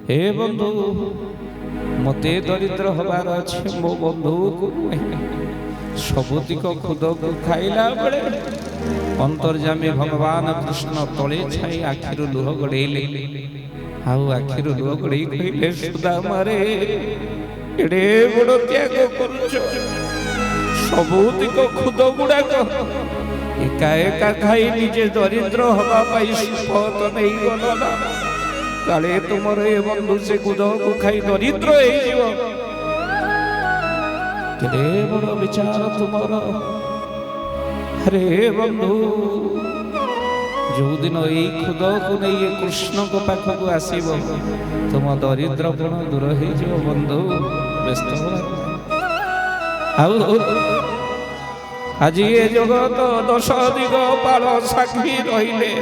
हे बंधु मते दरिद्र हबार अच्छे मो बंधु को सबुतिक खुद को खाइला बेले अंतर्जामी भगवान कृष्ण तले छाई आखिर लुह गड़ेले आउ आखिर लुह गड़े कहले सुदामा रे एडे बड़ त्याग करुछ सबुतिक खुद गुड़ाक एका एका खाई निजे दरिद्र हवा पाई शपथ नहीं गलना काले तुमर ए बंधु से खुद को खाई दरिद्र हो केडे बड़ विचार तुमर अरे बंधु जो दिन यही खुद को नहीं कृष्ण को पाख को आसब तुम दरिद्रपण दूर हो बंधु व्यस्त आज ये जगत दश दिग पाल साक्षी रहिले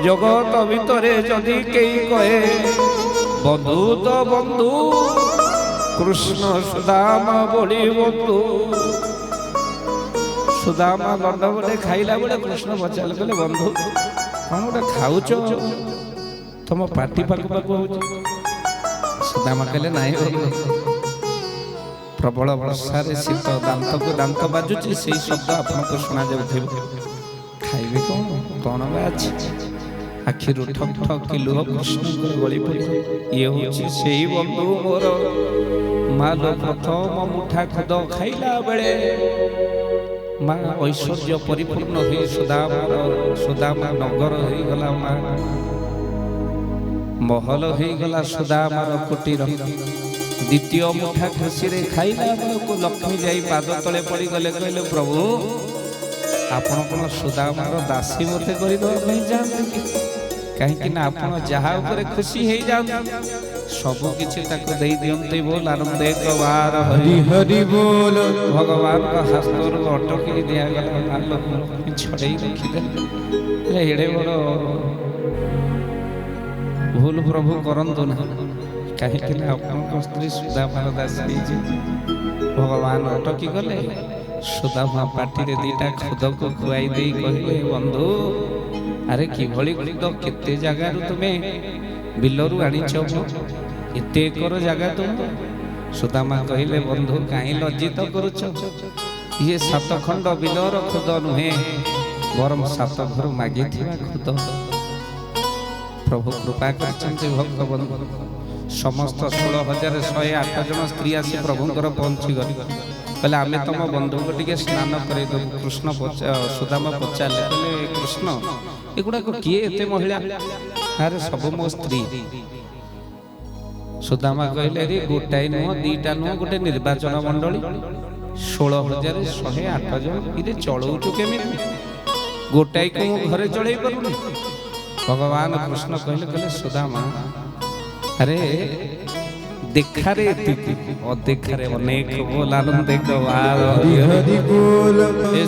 जगत भितरे जदि कई कहे बंधु तो बंधु कृष्ण सुदामा बोली बंधु सुदामा दंड बोले खाइला बेले कृष्ण पचारे कहले बंधु कौन गोटे खाऊच तुम पार्टी पाक पाक हो सुदामा कहले नाई प्रबल वर्षा शीत दांत को दांत बाजुची से शब्द आपको शुणा जाऊ खाइबे कौन अच्छी आखिर ठक ठक कि लुह कृष्ण गली पड़े ये हूँ से बंधु मोर माल प्रथम मुठा खुद खाइला बेले माँ ऐश्वर्य परिपूर्ण हुई सुदामा नगर हो गला माँ महल हो गला सुदामार कुटीर द्वितीय मुठा खुशी रे खाइला बेलू लक्ष्मी जाई पाद तले पड़ी गले कहले प्रभु आपण कौन सुदामार दासी मते करदे जाते कहीं आपण जहा ऊपर खुशी हो जाते सब किसी दे दियंते बोल आनंद एक बार हरि हरि बोल भगवान का हस्तर अटकी दिगला छड़े रखीदे एड़े बड़ भूल प्रभु करंतु ना कहीं स्त्री सुदामार दासी भगवान अटकी गले सुदामा पार्टी दीटा खुद को खुआई दे कहले बंधु अरे किभली खुद केते जगार तुम्हें बिलरू आनीच एते एकर जगह तुम सुदामा कहले बंधु कहीं लज्जित करुच ये 7 खंड बिलर खुद नुहे बरम 7 घर मागी खुद प्रभु कृपा कर भक्त बंधु समस्त 16,108 जन स्त्री आसी प्रभुंर पहुंची गले कहले आम तुम बंधु को टे स्नान कर कृष्ण सुदामा पचारे कहले कृष्ण एगुड़ा किए एते महिला अरे सब मो स्त्री सुदामा कहले रे गोटाए नुह दीटा नुह गोटे निर्वाचन मंडली 16,108 जन इे चलौचु केमी गोटाए को घरे चल पारूनी भगवान कृष्ण कहले सुदामा अरे देखा रे देखा रे अनेक बोल आनंद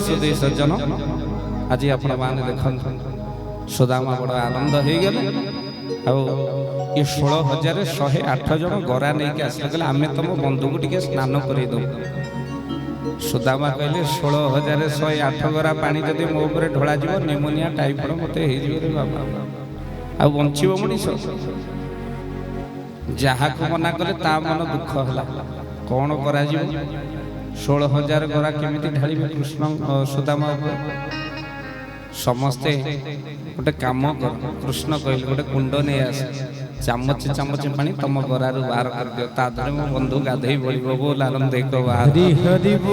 सुदेश जन आज आपण माने देखन सुदामा बड़ आनंद हो गले ये 16,108 जन गरा नहीं के आसले कहले आमे तुम बंधु को टिके स्नान करे दो सुदामा कहले 16,108 गरा पानी जदि मो ऊपर ढोला जीव निमोनिया टाइफॉइड मते हे जीव रे बाबा आ बंचिबो मनीष जहा को मना कले ता मन दुख हला कौन करा जीव 16,000 गरा केमिति ढाली कृष्ण सुदामा समस्ते गोटे काम कर कृष्ण कहले गोटे कुंड नहीं आस चामच चामच पानी तुम गरार बाहर कर दियो ता धरे मो बंधु गाधई पड़िबो बोल आनंद एक बार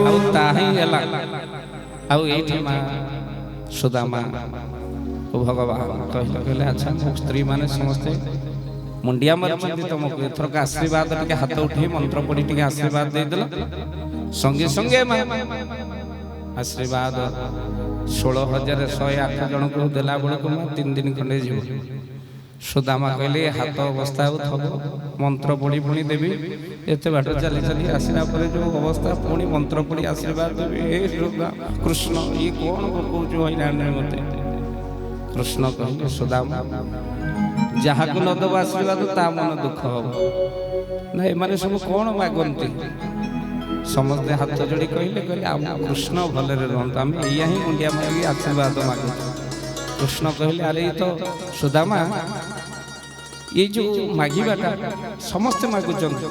आउ ताही हला आउ एठी मा सुदामा ओ भगवान कहले अच्छा स्त्री माने समस्ते मुंडिया मारछंती तुमको एथर का आशीर्वाद टिके हाथ उठे मंत्र पड़ी टिके आशीर्वाद दे देला संगे संगे आशीर्वाद 16,108 जन को देला बेल को 3 दिन खंडे जीव सुदामा कहले हाथ अवस्था थब मंत्र पड़ी पुणी देवी एते बाट चली चली आसला पर जो अवस्था पुणी मंत्र पड़ी आशीर्वाद देवी हे कृष्ण ये कौन कहूँ हईराण मते कृष्ण कहले सुदामा जहा को न दब आशीर्वाद ता मन दुख हम ना माने सब कौन मागंती समस्ते हाथ जोड़ी कहले आम कृष्ण भले रुहतु आम या ही मुंडिया मांगी आशीर्वाद मागु कृष्ण कहले अरे तो सुदामा ये जो मागिबाटा समस्ते मागुचंत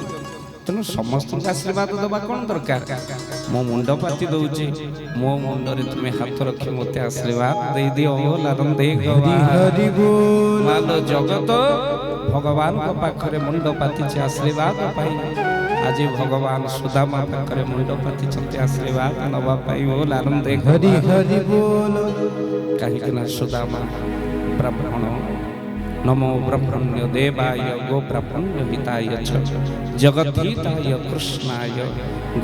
तेणु समस्त आशीर्वाद दबा कौन दरकार मो मुंड पाति दौचे मो मुंडरे तुम्हें हाथ रखी मते आशीर्वाद दे दियो लारम दे मालो जगत भगवान को पाखरे मुंड पाति आशीर्वाद पाई आज भगवान सुदामा पाखरे मुंड पाति आशीर्वाद नवा पाई ओ लारम दे हरि हरि बोल कहीं ना सुदामा ब्राह्मण नमो ब्रह्मण्य देवाय गो ब्रह्मण्य हिताय च जगद्धिताय कृष्णाय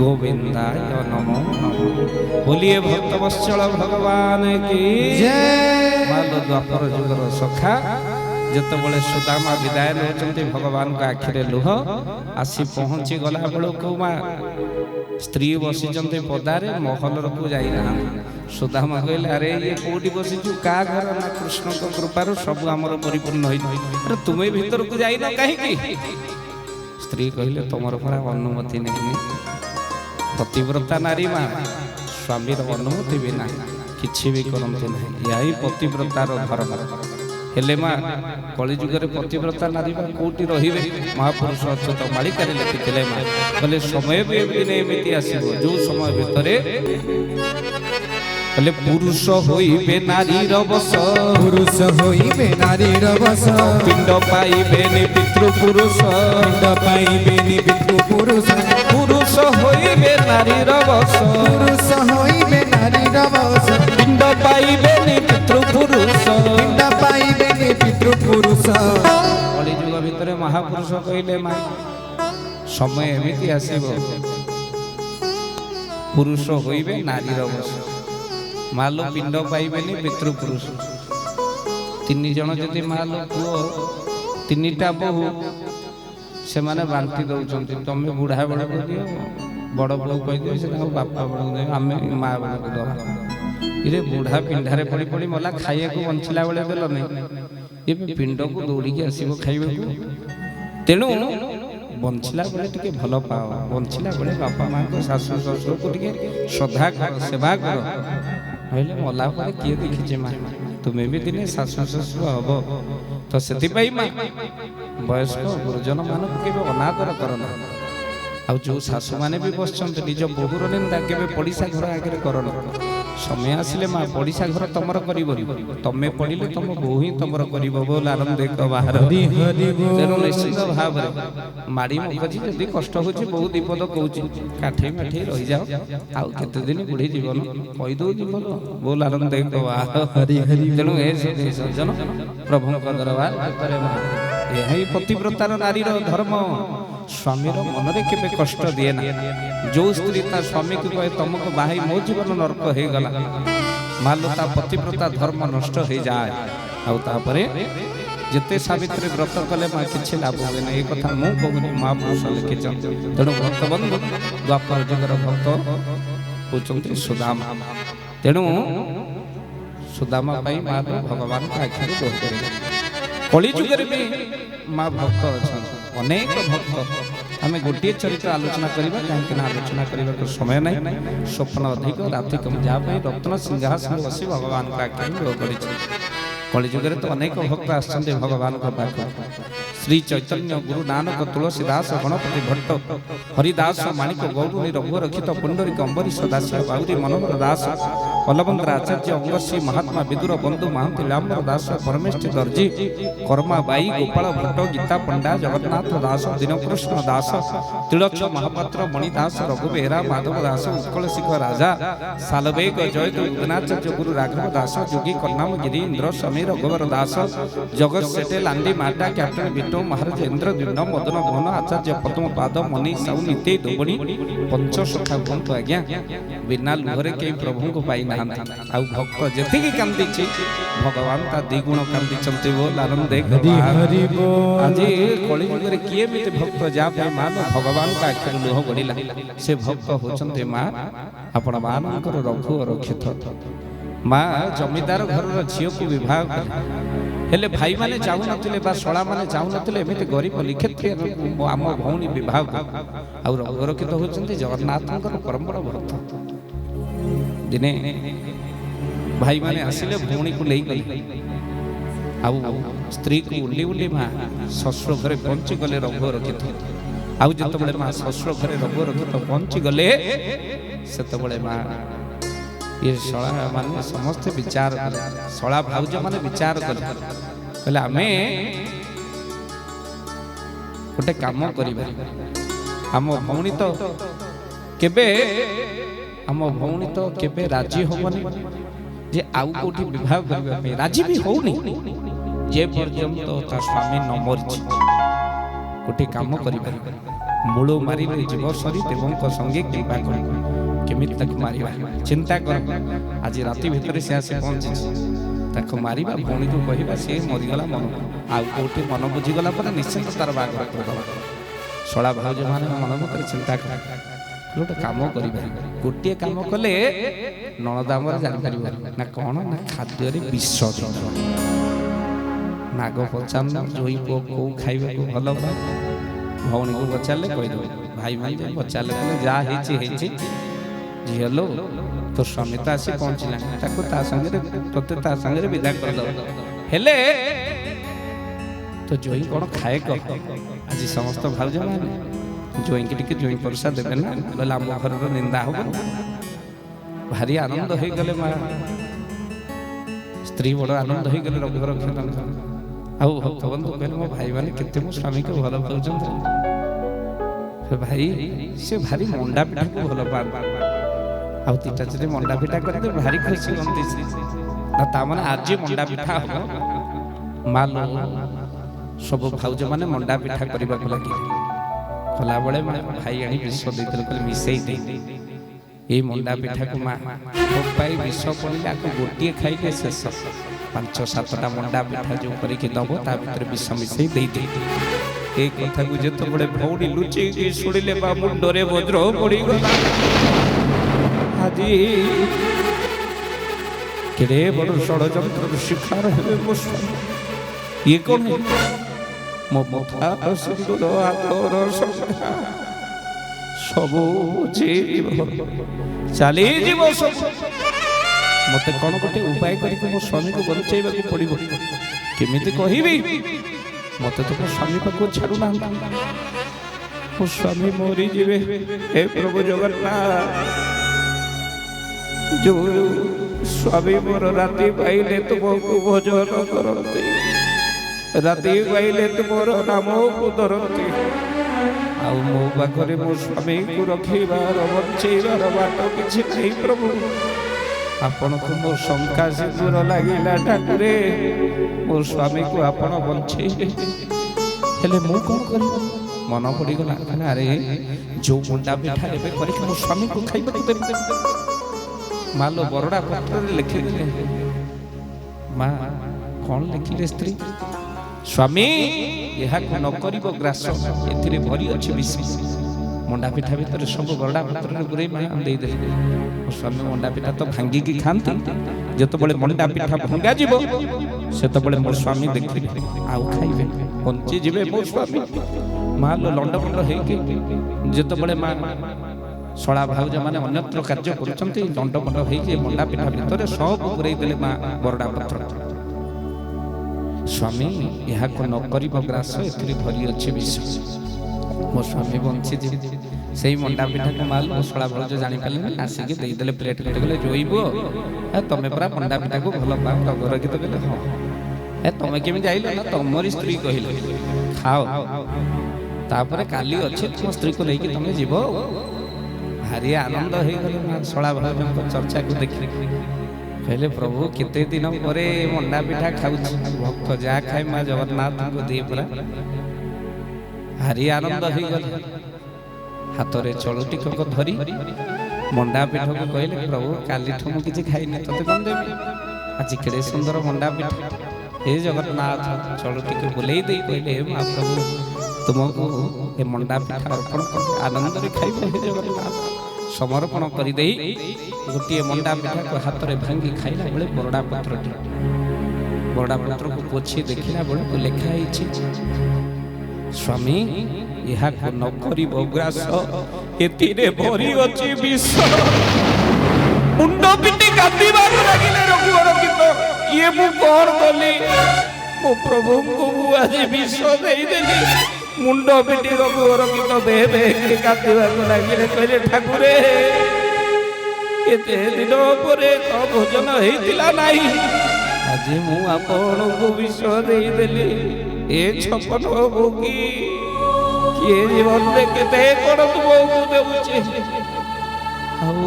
गोविंदाय नमो नमो। बोलिए भक्तवत्सल भगवान की जय। मालो द्वापर जुगर सखा जतबले सुदामा विदाय होचंती भगवान का आखिरे लुह आसी पहुंची गला बेलू मा स्त्री बसीचंती पदारे महल को जाई ना सुदामा कहले अरे ये कोठी बसीचु का घर ना कृष्ण को कृपार सब आमर परिपूर्ण होई अरे तुम्हें भीतर को जाई ना काहे की स्त्री कहले तमर परा अनुमति नहीं पतिव्रता नारी मा स्वामी रो अनुमति बिना किछि भी करंते नहीं यही पतिव्रतार धर्म हेले मा कली जुगरे पतिव्रता नारी मा कोठी रहिबे महापुरुष अच्युत मालिकारे लिखिथिले मा कहले समय भी एमिति एमिति आसीबो जो समय भितरे कहले पुरुष होइबे नारी रवस पुरुष होइबे नारी रवस पिंड पाइबे नि पितृ पुरुष पिंड पाइबे नि पितृ पुरुष पुरुष होइबे नारी रवस पुरुष होइबे नारी रवस पिंड पाइबे नि पितृ पुरुष पिंड पाइबे नि पितृ पुरुष कली जुग भितरे महापुरुष कहिले मा समय एमिति आसीबो पुरुष होइबे नारी रवस मालो पिंड पाइबेनि पितृपुरुष तीन जन जदि मालो पुओ तीनटा बहु से माने बांटी दउचंती तमे बुढ़ा बड़ा को दियो बड़ बड़ कहि दियो से बापा बड़ दे आमे मां बड़ को दवा इरे बुढ़ा पिंढारे पड़ी पड़ी मला खाइए को बंचिला बेले देलो नै ये पिंड को दौड़ी के आसीबो खाइबे को तेनु बंचिला बेले टिके भलो पाओ बंचिला बेले बापा मां को सासु ससुर को टिके श्रद्धा कर सेवा कर कहले मला पर किए देखिजे मां तुम्हें भी दिने सासु ससुर हबो तो सेति पई मां वयस्क गुरुजन मानक केबे अनादर करना आ जो सासु माने भी बसचंत निज बहुर निंदा केबे पड़िसा घर आगे करना समय आसिले मां पड़िसा घर तमर करिबो तमे पड़िले तम बहु ही तमर करिबो बोल आनंद देख बाहर तेनु निश्चित भाव रे माडी मखजी जदी कष्ट होची बहुत विपद कहूची काठे माठे रहि जाओ आ केते दिन बुढ़ी जीवन कहि दो जीवन बोल आनंद देख बाहर हरि हरि तेनु ए सज्जन प्रभु को दरबार करे यही पतिव्रतार नारी रो धर्म स्वामी रो मन रे केबे कष्ट दिए ना जो स्त्री ता स्वामी को कहे तुमको बाही मो जीवन नरक हे गला मालता पतिव्रता धर्म नष्ट हो जाए आ तापरे जते सावित्री व्रत कले मा किछि लाभ होवे ना ए कथा मु कहूनी महापुरुष लिखि छ तेणु भक्त बंधु द्वापर जुगर भक्त होचंती सुदामा तेणु सुदामा पाई मा भगवान का आखिर दोष करे कली जुगरे भी मा भक्त अछन अनेक भक्त आमे गोटे चरित्र आलोचना करिबा काहे ना आलोचना करिबा को समय नहीं स्वप्न अधिक राति कम जा पई रत्न सिंहासन बसी भगवान का आख्यान करि छी कली जुगरे तो अनेक भक्त आछन भगवान को पाख श्री चैतन्य गुरु नानक तुलसीदास गणपति भट्ट हरिदास माणिक गौरी रघु रक्षित पुंडरीक अम्बरीश दास बाउरी मनोहर दास बलवंतर आचार्य अंगश्री महात्मा विदुर बंधु महांती लांबर दास परमेष्टि दर्जी कर्मा बाई गोपाल भट्ट गीता पंडा जगन्नाथ दास दीनकृष्ण दास तिलक्ष महापात्र मणिदास रघुबेरा माधव दास उत्कल शिखर राजा सालवेग जयत उदनाचार्य गुरु राघव दास जोगी कर्णाम गिरी इंद्र समीर रघुवर दास जगत सेटे लांडी माटा कैप्टन बिट्टो महाराज इंद्र दीन मदन मोहन आचार्य पद्म पाद मनी साउ नीते दोबणी पंच सखा बंधु आज्ञा बिना लुहरे के प्रभु को पाई ना आ भक्त जति की कांदी छी भगवान ता द्विगुण कांदी चलते बोल आनंद देख हरि बोल आज कली युग रे किए मिते भक्त जा पे मान भगवान का आखिर लोह गडिला से भक्त होचंते मां आपण मानकर रघु रक्षित मां जमीदार घर रो झियो को विवाह हेले भाई माने चाहू नथिले बा सोळा माने चाहू नथिले एमिते गरीब लिखित आम भौणी विवाह आ रघु रक्षित होचंते जगन्नाथकर परम बड़ भक्त दिने भाई माने आसिले भौणी को लेई गई ଆଉ ସ୍ତ୍ରୀକୁ ଉଲି ଉଲି ମା ଶ୍ୱଶୁର ଘରେ ପହଞ୍ଚିଗଲେ ରଘୁ ରଖିତ। ଆଉ ଯେତେବେଳେ ମା ଶ୍ୱଶୁର ଘରେ ରଘୁ ରଖିତ ପହଞ୍ଚିଗଲେ ସେତେବେଳେ ମା ये शला माने समस्त विचार कले, शला भाउज माने विचार कले कहले आमे गोटे काम करिबा। हम भौणी तो केबे राजी होबनी जे आउ कोठी विवाह करबा पे राजी भी होउनी जे पर्यंत ता स्वामी न मरछि। गोटे काम करिबा मूल मारी जीव सरी देवों संगे कृपा कर केमिति तक मारिबा चिंता कर। आज राति भितर से आसे पहुंची ताको मारिबा भौणी को कहिबा से मरिगला मन आ कोठी मन बुझिगला पर निश्चित तार बागर करबा। शला भाउज माने मन भीतर चिंता कर गोटे काम करिबा। गोटे काम कले नणदामर जानि परिबा ना कोन ना खाद्य रे विष नाग पचान जोई को खाइबा को भलो बा। भौणी को बचाले कहि दो भाई भाई बचाले कहले जा हेची झियलो तो स्वामी तो आसी पहुंचला ताको ता संगे तोते ता संगे विदा कर दो हेले तो जोई कोन खाए को आज समस्त भाउज माने जोई के टिके जोई परसा देबे ना बोला हम घर रो निंदा हो भारी आनंद होई गले मा स्त्री बड़ आनंद होई गले रघु रक्षण आउ भगवान तो कहले मो भाई माने केते मो स्वामी को भलो पाउछन भाई से भारी मंडा पिठा को भलो पा आउ तीटा चले मंडा पिठा कर दे भारी खुशी होंदी ना ता माने आज मंडा पिठा हो मालो सब भाउज माने मंडा पिठा करबा को लागी कला बळे भाई आनी विश्व देतल कल मिसई दे ए मंडा पिठा को मा पाई विश्व पड़िला को गोटिए खाइले शेष 5-7टा मंडा पिठा जो करी के दबो ता भीतर विश्व मिसई दे दे ए कथा को जतो बड़े भौडी लुचि के सुडिले बा मुंडरे वज्र पड़ी गला आदि केरे बड़ षडयंत्र शिकार हेबे मुस्लिम ये कौन है मो मथा सिंदूर आतोर संख्या सबु जीव चली जीव सब मते कोन गोटे उपाय करी मो स्वामी को बचाइबा को पड़िबो केमिति कहिबी मते तो मो स्वामी को छाडू ना मो स्वामी मोरी जीवे हे प्रभु जगन्नाथ जो स्वामी मोर राति पाइले तुमको भजन करते राति पाइले तुमर नाम को धरते आउ मो पाखरे मो स्वामी को रखिबार बचैबार बाट किछि नहीं प्रभु आपण को मो शंका सिंदूर लागिला ठाकुरे मो स्वामी को आपण बंचै हेले मु कोन करी मन पड़ी गला अरे जो मुंडा पिठा एबे करी मो स्वामी को खाइबा दे मालो बरड़ा पत्र लिखि दिले मां कोन लिखिले स्त्री स्वामी यहा को न करिबो ग्रास एथिरे भरी अछि विष मुंडा पिठा भीतर सब बरड़ा पत्र रे गुरे मां दे दे स्वामी मुंडा पिठा तो भांगी की खांती जतो बळे मुंडा पिठा भंगा जीवो सेतो बळे मोर स्वामी देखि आउ खाइबे पहुंची जिवे मोर स्वामी मालो लंड बंड हे के जतो बळे मां शला भाउज माने अन्यत्र कार्य करूछंती दंड बंड होई जे मंडा पिठा भीतर सब पुरई देले मा बरडा पत्र स्वामी यहा को न करिबो ग्रास एथिरे भरी अछि विष मो स्वामी बंची जे सेही मंडा पिठा को माल शला भाउज जानि पाले आसी के देई देले प्लेट प्लेट गले जोइबो ए तमे पूरा मंडा पिठा को भलो पाओ रगर की तो गले हां ए तमे केमि जाइलो ना तमरी स्त्री कहिलो खाओ तापरे काली अछि तुम स्त्री को लेके तमे जीवो भारी आनंद हो गले शला भाउज चर्चा को देखि कहले प्रभु केते दिन परे मंडा पिठा खाऊ भक्त जा खाए मां जगन्नाथ को दे परा भारी आनंद हो गले हाथ रे चलुटी को धरी मंडा पिठा को कहले प्रभु काली ठमु किछि खाइनी तते कोन देबी आज केड़े सुंदर मंडा पिठा हे जगन्नाथ चलुटी को बुलेई दे कहले मां प्रभु तुमको ए मंडा पिठा अर्पण कर आनंद रे खाइबे हे जगन्नाथ समर्पण करि देई गोटे मंडा पिठा को हाथ रे भांगी खाइला बेले बरडा पत्र को पोछि देखिला बेले को लिखा हिछि स्वामी यहा को न करिबो ग्रास एतिरे भरी अछि विष मुंडो पिटी कांदीबा लागिले रघुवर कितो ये मु कोन बोली ମୋ ପ୍ରଭୁଙ୍କୁ ମୁଁ ଆଜି ବିଷ ଦେଇଦେଲି। ମୁଣ୍ଡ ପିଟି ରଘୁରକ୍ଷିତ ବେ ବେ କାନ୍ଦିବାକୁ ଲାଗିଲେ, କହିଲେ ଠାକୁରେ ଏତେ ଦିନ ପରେ ତ ଭୋଜନ ହେଇଥିଲା ନାହିଁ, ଆଜି ମୁଁ ଆପଣଙ୍କୁ ବିଷ ଦେଇଦେଲି। ଏ ଛପନ ଭୋଗୀ କିଏ ଜୀବନରେ କେତେ କଣ ତୁମକୁ ଦେଉଛି, ଆଉ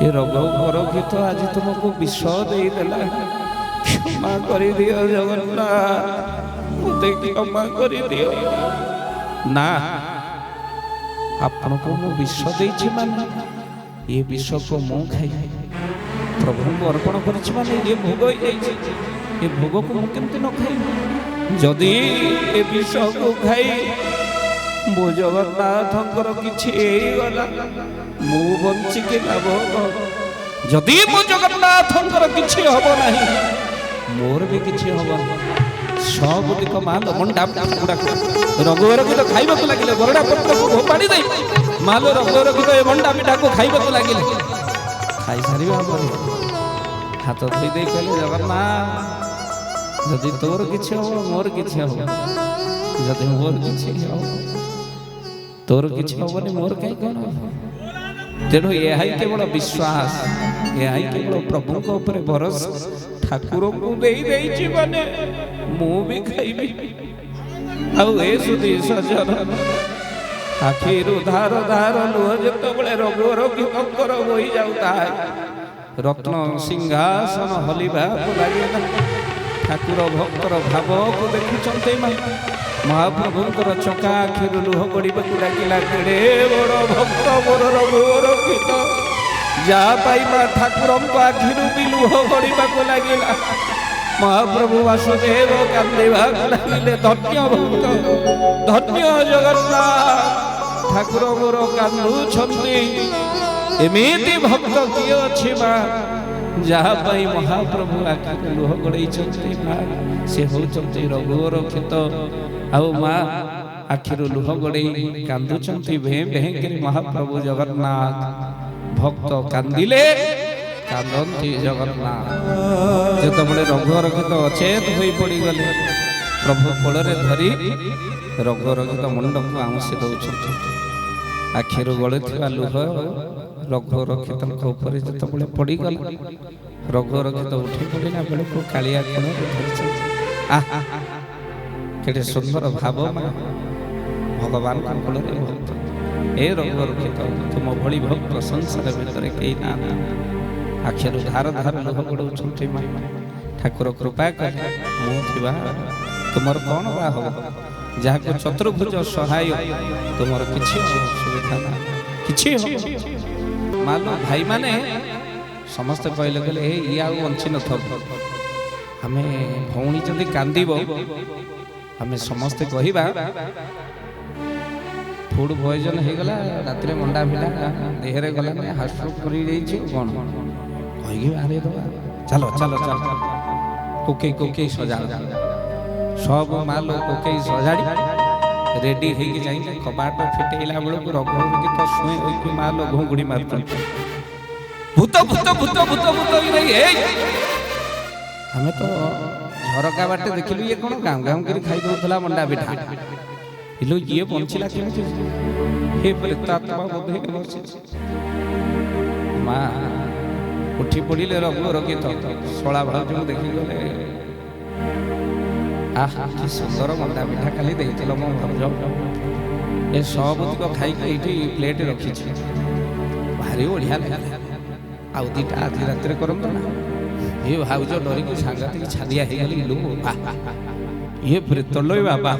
ଏ ରଘୁରକ୍ଷିତ ଆଜି ତୁମକୁ ବିଷ ଦେଇଦେଲା। କ୍ଷମା କରିଦିଅ ଜଗନ୍ନାଥ, ମୋତେ କ୍ଷମା କରିଦିଅ। ନା, ଆପଣଙ୍କୁ ମୁଁ ବିଷ ଦେଇଛି ମାନେ ଏ ବିଷକୁ ମୁଁ ଖାଇ ପ୍ରଭୁଙ୍କୁ ଅର୍ପଣ କରିଛି ମାନେ ଏ ଭୋଗ ହେଇଯାଇଛି। ଏ ଭୋଗକୁ ମୁଁ କେମିତି ନ ଖାଇବି? ଯଦି ଏ ବିଷକୁ ଖାଇ ମୋ ଜଗନ୍ନାଥଙ୍କର କିଛି ହେଇଗଲା, ମୁଁ ବଞ୍ଚିକି ଲାଭ କଣ? ଯଦି ମୋ ଜଗନ୍ନାଥଙ୍କର କିଛି ହବ ନାହିଁ, ମୋର ବି କିଛି ହବନି। ସବୁତିକ ମାଲ ମଣ୍ଡା ରଘୁରକ୍ଷିତ ଖାଇବାକୁ ଲାଗିଲେ। ବରଡ଼ା ପତ୍ରକୁ ଫୋପାଡ଼ି ଦେଇ ମାଲ ରଘୁରକ୍ଷିତ ଏ ମଣ୍ଡା ପିଠାକୁ ଖାଇବାକୁ ଲାଗିଲେ। ଖାଇସାରିବା ପରେ ହାତ ଧୋଇ ଦେଇ କହିଲେ, ଜଗନ୍ନାଥ ଯଦି ତୋର କିଛି ହବ ମୋର କିଛି ହବ, ଯଦି ମୋର କିଛି ହବ ତୋର କିଛି ହବନି, ମୋର କାହିଁ କଣ ହବ? ତେଣୁ ଏହା ହିଁ କେବଳ ବିଶ୍ୱାସ, ଏହା ହିଁ କେବଳ ପ୍ରଭୁଙ୍କ ଉପରେ ଭରସା। ଠାକୁରଙ୍କୁ ଦେଇ ଦେଇଛି ମାନେ ମୁଁ ବି ଖାଇବି। ଆଉ ଏ ସୁଧୀ ସଜନ ଆଖିରୁ ଧାର ଧାର ଲୁହ ଯେତେବେଳେ ରଘୁରକ୍ଷିତଙ୍କର ବୋହି ଯାଉଥାଏ, ରତ୍ନ ସିଂହାସନ ହଲିବାକୁ ଲାଗିଲା। ଠାକୁର ଭକ୍ତର ଭାବକୁ ଦେଖୁଛନ୍ତି, ମହାପ୍ରଭୁଙ୍କର ଚକା ଆଖିରୁ ଲୁହ ଗଡ଼ିବାକୁ ଲାଗିଲା। କେଡ଼େ ବଡ଼ ଭକ୍ତ ମୋର ରଘୁରକ୍ଷିତ, ଯାହା ପାଇବା ଠାକୁରଙ୍କ ଆଖିରୁ ବି ଲୁହ ଗଡ଼ିବାକୁ ଲାଗିଲା। ମହାପ୍ରଭୁ ବାସୁଦେବ କାନ୍ଦିବାକୁ ଲାଗିଲେ। ଧନ୍ୟ ଭକ୍ତ, ଧନ୍ୟ ଜଗନ୍ନାଥ, ଠାକୁର ମୋର କାନ୍ଦୁଛନ୍ତି। ଏମିତି ଭକ୍ତ କିଏ ଅଛି ମା, ଯାହା ପାଇଁ ମହାପ୍ରଭୁ ଆଖିରୁ ଲୁହ ଗଡ଼େଇଛନ୍ତି? ମା, ସେ ହେଉଛନ୍ତି ରଘୁରକ୍ଷିତ। ଆଉ ମା ଆଖିରୁ ଲୁହ ଗଡ଼େଇ କାନ୍ଦୁଛନ୍ତି ଭେଁ ଭେଁ କରି ମହାପ୍ରଭୁ ଜଗନ୍ନାଥ। ଭକ୍ତ କାନ୍ଦିଲେ କାନ୍ଦନ୍ତି ଜଗନ୍ନାଥ। ଯେତେବେଳେ ରଘୁରକ୍ଷିତ ଅଚେତ ହୋଇ ପଡ଼ିଗଲେ, ପ୍ରଭୁ କୋଳରେ ଧରି ରଘୁରକ୍ଷିତ ମୁଣ୍ଡକୁ ଆଉଁସି ଦେଉଛନ୍ତି। ଆଖିରୁ ଗଳୁଥିବା ଲୁହ ରଘୁରକ୍ଷିତଙ୍କ ଉପରେ ଯେତେବେଳେ ପଡ଼ିଗଲା, ରଘୁରକ୍ଷିତ ଉଠି ପଡ଼ିଲା ବେଳକୁ କାଳିଆ କୋଳରେ ଧରିଛନ୍ତି। କେତେ ସୁନ୍ଦର ଭାବ ମା, ଭଗବାନଙ୍କ କୋଳରେ ଭକ୍ତ। ଏ ରଘୁରକ୍ଷିତ, ତୁମ ଭଳି ଭକ୍ତ ସଂସାର ଭିତରେ କେହି ନାହାନ୍ତି। ଆଖିରୁ ଧାର ଧାର ଲୁହ ଗଡ଼ଉଛନ୍ତି ମା। ଠାକୁର କୃପା କଲେ ମୁଁ ଥିବା ତୁମର କ'ଣ ବା ହବ? ଯାହାକୁ ଚତୁର୍ଭୁଜ ସହାୟ, ତୁମର କିଛି ଅସୁବିଧା ନାହିଁ, କିଛି ହବ। ମାଲ ଭାଇମାନେ ସମସ୍ତେ କହିଲେ, କହିଲେ ଏ ଇଏ ଆଉ ବଞ୍ଚି ନଥିବ। ଆମେ ଭଉଣୀ ଯଦି କାନ୍ଦିବ, ଆମେ ସମସ୍ତେ କହିବା ଫୁଡ୍ ପଏଜନ୍ ହେଇଗଲା, ରାତିରେ ମଣ୍ଡା ପିଲା ଦେହରେ ଗଲା, ହାର୍ଟଷ୍ଟ୍ରୋକ୍ କରିଯାଇଛି କ'ଣ କହିକି ବାହାରି ଦେବା। ଚାଲ ଚାଲ ଚାଲ, କୋକେଇ କୋକେଇ ସଜାଡ଼। ସବୁ ମାଲ କୋକେଇ ସଜାଡ଼ି ରେଡି ହେଇକି ଯାଇଲେ। କବାଟ ଫିଟେଇଲା ବେଳକୁ ରଘୁରକ୍ଷିତ ଶୁଏ ହୋଇକି ମାଲ ଘୁଙ୍ଗୁଡ଼ି ମାରୁଛନ୍ତି। ଭୂତ ଭୂତ ଭୂତ ଭୂତ ଭୂତ। ଆମେ ତ ଝରକା ବାଟେ ଦେଖିଲୁ, ଇଏ କ'ଣ ଗାଁ ଗାଁ କରି ଖାଇ ଦେଉଥିଲା ମଣ୍ଡା ପିଠା। ଇଲୋ ଇଏ ବଞ୍ଚିଲା କେମିତି? ହେ ପ୍ରେତାତ୍ମା ବୋଧେ ବସିଛି। ମା ଉଠି ପଡ଼ିଲେ ରଘୁରକ୍ଷିତ। ଶଳା ଭାଉଜଙ୍କୁ ଦେଖିଗଲେ, ଆହା କି ସୁନ୍ଦର ମଣ୍ଡା ପିଠା କାଲି ଦେଇଥିଲ ମୋ ଭାଉଜ, ଏ ସବୁତିକ ଖାଇକି ଏଇଠି ପ୍ଲେଟ୍ ରଖିଛି, ଭାରି ବଢ଼ିଆ ଲାଗିଲା। ଆଉ ଦିଟା ଆଜି ରାତିରେ କରନ୍ତୁ ନା। ଏ ଭାଉଜ ଡରିକି ସାଂଘାତିକ ଛାନିଆ ହେଇଗଲି। ଇଲୋ ଇଏ ପ୍ରେତଲୋ ବାବା,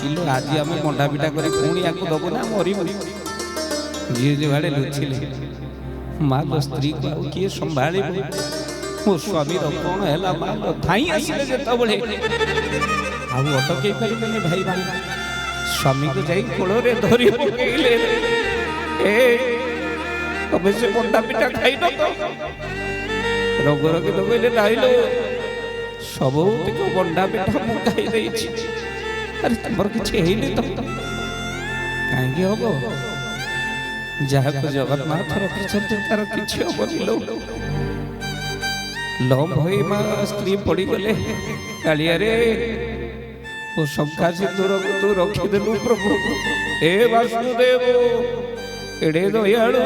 ଇଲୋ ଆଜି ଆମେ ମଣ୍ଡା ପିଠା କରି ପୁଣି ୟାକୁ ଦେବୁ ନା ମରିବୁ? ଯିଏ ଯେଆଡ଼େ ଲୁଚିଲେ। ମା ଲୋ ସ୍ତ୍ରୀକୁ ଆଉ କିଏ ସମ୍ଭାଳିବ? ମୋ ସ୍ୱାମୀର କ'ଣ ହେଲା? ମା ଲୋ ଧାଇଁ ଆସିଲେ ଯେତେବେଳେ ଆଉ ଅଟକେଇ ପାରିବେନି ଭାଇ ଭାଇ। ସ୍ୱାମୀକୁ ଯାଇ କୋଳରେ ଧରି ପକେଇଲେ। ଏ ତମେ ସେ ମଣ୍ଡା ପିଠା ଖାଇନ ତ? ରଘୁରକ୍ଷିତ କହିଲେ, ନାଇଲୋ, ସବୁତିକ ମଣ୍ଡା ପିଠା ମୁଁ ଖାଇ ଦେଇଛି। ଆରେ ତମର କିଛି ହେଇନି ତ? କାହିଁକି ହବ? ଯାହାକୁ ଜଗନ୍ନାଥ ରଖିଛନ୍ତି ତାର କିଛି ହବନି ଲୋ। ଲମ୍ ହୋଇ ମା ସ୍ତ୍ରୀ ପଡ଼ିଗଲେ। କାଳିଆରେ ଓ ଶଙ୍ଖା ସିନ୍ଦୁରକୁ ତୁ ରଖିଦେଲୁ ପ୍ରଭୁ। ଏ ବାସୁଦେବ ଏଡେ ଦୟାଳୁ,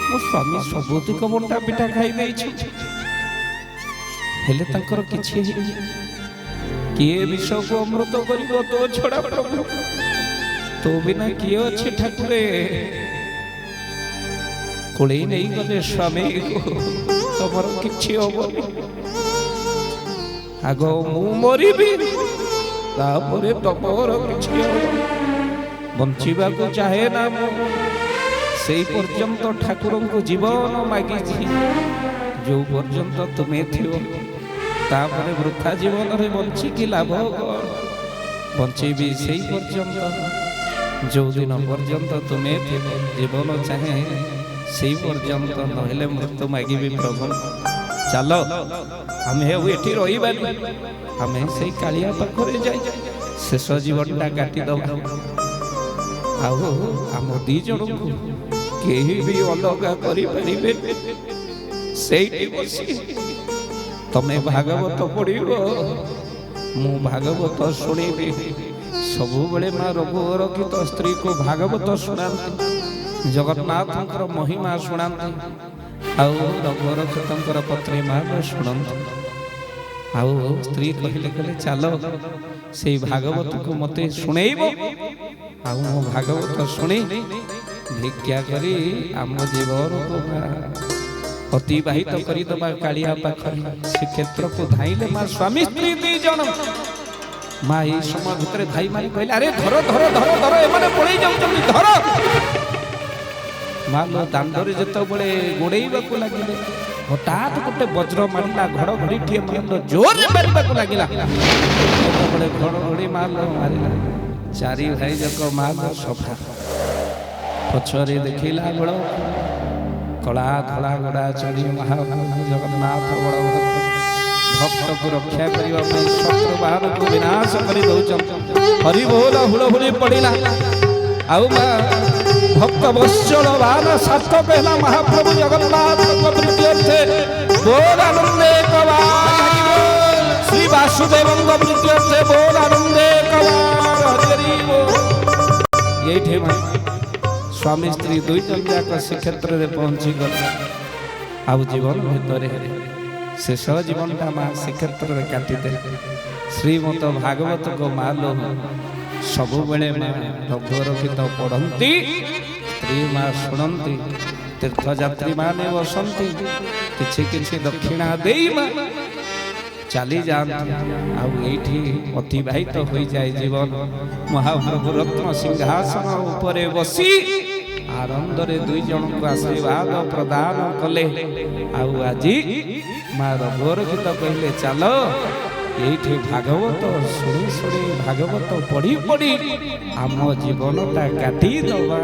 ମୋ ସ୍ୱାମୀ ସବୁତିକ ବଣ୍ଟା ପିଠା ଖାଇ ଦେଇଛନ୍ତି, ହେଲେ ତାଙ୍କର କିଛି ହେଇନି। କିଏ ବିଷକୁ ଅମୃତ କରିବ ତୋ ଛଡା ପ୍ରଭୁ? ତୋ ବିନା କିଏ ଅଛି ଠାକୁରେ? କୋଳେଇ ନେଇ ଗଲେ ସ୍ୱାମୀ, ତମର କିଛି ହବନି। ଆଗ ମୁଁ ମରିବି, ତାପରେ ତମର କିଛି ହବନି। ବଞ୍ଚିବାକୁ ଚାହେଁ ନା ମୁଁ, ସେଇ ପର୍ଯ୍ୟନ୍ତ ଠାକୁରଙ୍କୁ ଜୀବନ ମାଗିଛି। ଯୋଉ ପର୍ଯ୍ୟନ୍ତ ତୁମେ ଥିବ, ତାପରେ ବୃଥା ଜୀବନରେ ବଞ୍ଚିକି ଲାଭ କଣ? ବଞ୍ଚିବି ସେଇ ପର୍ଯ୍ୟନ୍ତ ଯୋଉଦିନ ପର୍ଯ୍ୟନ୍ତ ତୁମେ ଥିବ। ଜୀବନ ଚାହେଁ ସେଇ ପର୍ଯ୍ୟନ୍ତ, ନହେଲେ ମୃତ୍ୟୁ ମାଗିବି ପ୍ରଭୁ। ଚାଲ ଆମେ ଆଉ ଏଠି ରହିବାନି, ଆମେ ସେଇ କାଳିଆ ପାଖରେ ଯାଇ ଶେଷ ଜୀବନଟା କାଟିଦବା। ଆଉ ଆମ ଦି ଜଣଙ୍କୁ କେହି ବି ଅଲଗା କରିପାରିବେ। ସେଇଠି ବସି ତମେ ଭାଗବତ ପଢିବ, ମୁଁ ଭାଗବତ ଶୁଣିବି। ସବୁବେଳେ ମା ରଘୁବର ଗୀତ ସ୍ତ୍ରୀକୁ ଭାଗବତ ଶୁଣାନ୍ତି, ଜଗନ୍ନାଥଙ୍କର ମହିମା ଶୁଣାନ୍ତି। ଆଉ ରଘୁବର ଗୀତଙ୍କର ପତ୍ନୀ ମା ଶୁଣନ୍ତି। ଆଉ ସ୍ତ୍ରୀ କହିଲେ କହିଲେ ଚାଲ ସେଇ ଭାଗବତକୁ ମତେ ଶୁଣେଇବ। ଆଉ ମୁଁ ଭାଗବତ ଶୁଣି ଭିକ୍ଷା କରି ଆମ ଜୀବନକୁ ଅତିବାହିତ କରିଦବା କାଳିଆ ପାଖରେ। ଶ୍ରୀକ୍ଷେତ୍ରକୁ ଧାଇଁଲେ ମା ସ୍ୱାମୀ ସ୍ତ୍ରୀ ଦି ଜଣ। ମା ଏଇ ସମୟ ଭିତରେ ଭାଇ ମାନେ କହିଲେ ଆରେ ଧର ଧର ଧର ଧର, ଏମାନେ ପଳେଇ ଯାଉଛନ୍ତି, ଧର। ମା ଦାଣ୍ଡରେ ଯେତେବେଳେ ଗୋଡେଇବାକୁ ଲାଗିଲେ, ହଠାତ୍ ଗୋଟେ ବଜ୍ର ମାରିଲା, ଘଡଘଡିଟିଏ ମାରିଲ, ଜୋରରେ ମାରିବାକୁ ଲାଗିଲା। ଯେତେବେଳେ ଘଡଘଡି ମାରିଲା, ଚାରି ଭାଇ ଯାକ ମାଲ ସଫା। ପଛରେ ଦେଖିଲା ବେଳ କଳା ଧଳା ଗୋଡା ଚଢି ମହାପ୍ରଭୁ ଜଗନ୍ନାଥ ବଳଭଦ୍ର ଭକ୍ତକୁ ରକ୍ଷା କରିବା ପାଇଁ ଶତ୍ରୁ ବାହାନକୁ ବିନାଶ କରି ଦଉଛନ୍ତି। ହରିବୋଲ ହୁଳହୁଳି ପଡିଲା। ଆଉ ମା ଭକ୍ତ ବତ୍ସଳ ବାହନ ସାର୍ଥକ ହେଲା ମହାପ୍ରଭୁ ଜଗନ୍ନାଥଙ୍କ ପ୍ରୀତ୍ୟର୍ଥେ। ବୋଲ ଆନନ୍ଦେ କବାର, ଶ୍ରୀ ବାସୁଦେବଙ୍କ ପ୍ରୀତ୍ୟର୍ଥେ ବୋଲ ଆନନ୍ଦେ କବାର। ହରି ବୋଲ। ଏଇଠି ମା ସ୍ୱାମୀ ସ୍ତ୍ରୀ ଦୁଇ ଜଣ ଯାକ ଶ୍ରୀକ୍ଷେତ୍ରରେ ପହଞ୍ଚିଗଲେ। ଆଉ ଜୀବନ ଭିତରେ ଶେଷ ଜୀବନଟା ମା ଶ୍ରୀକ୍ଷେତ୍ରରେ କାଟିଦେଲେ। ଶ୍ରୀମତ ଭାଗବତଙ୍କ ମାଲୋ ସବୁବେଳେ ମା ରଘୁବର ଗୀତ ପଢନ୍ତି, ସ୍ତ୍ରୀ ମା ଶୁଣନ୍ତି, ତୀର୍ଥଯାତ୍ରୀ ମାନେ ବସନ୍ତି, କିଛି କିଛି ଦକ୍ଷିଣା ଦେଇ ମା ଚାଲି ଯାଆନ୍ତି। ଆଉ ଏଇଠି ଅତିବାହିତ ହୋଇଯାଏ ଜୀବନ। ମହାପ୍ରଭୁ ରତ୍ନ ସିଂହାସନ ଉପରେ ବସି ଆନନ୍ଦରେ ଦୁଇ ଜଣଙ୍କୁ ଆଶୀର୍ବାଦ ପ୍ରଦାନ କଲେ। ଆଉ ଆଜି ମା ରଘୁବର ଗୀତ କହିଲେ ଚାଲ ଏଇଠି ଭାଗବତ ଶୁଣି ଶୁଣି, ଭାଗବତ ପଢି ପଢି ଆମ ଜୀବନଟା କାଟିଦବା।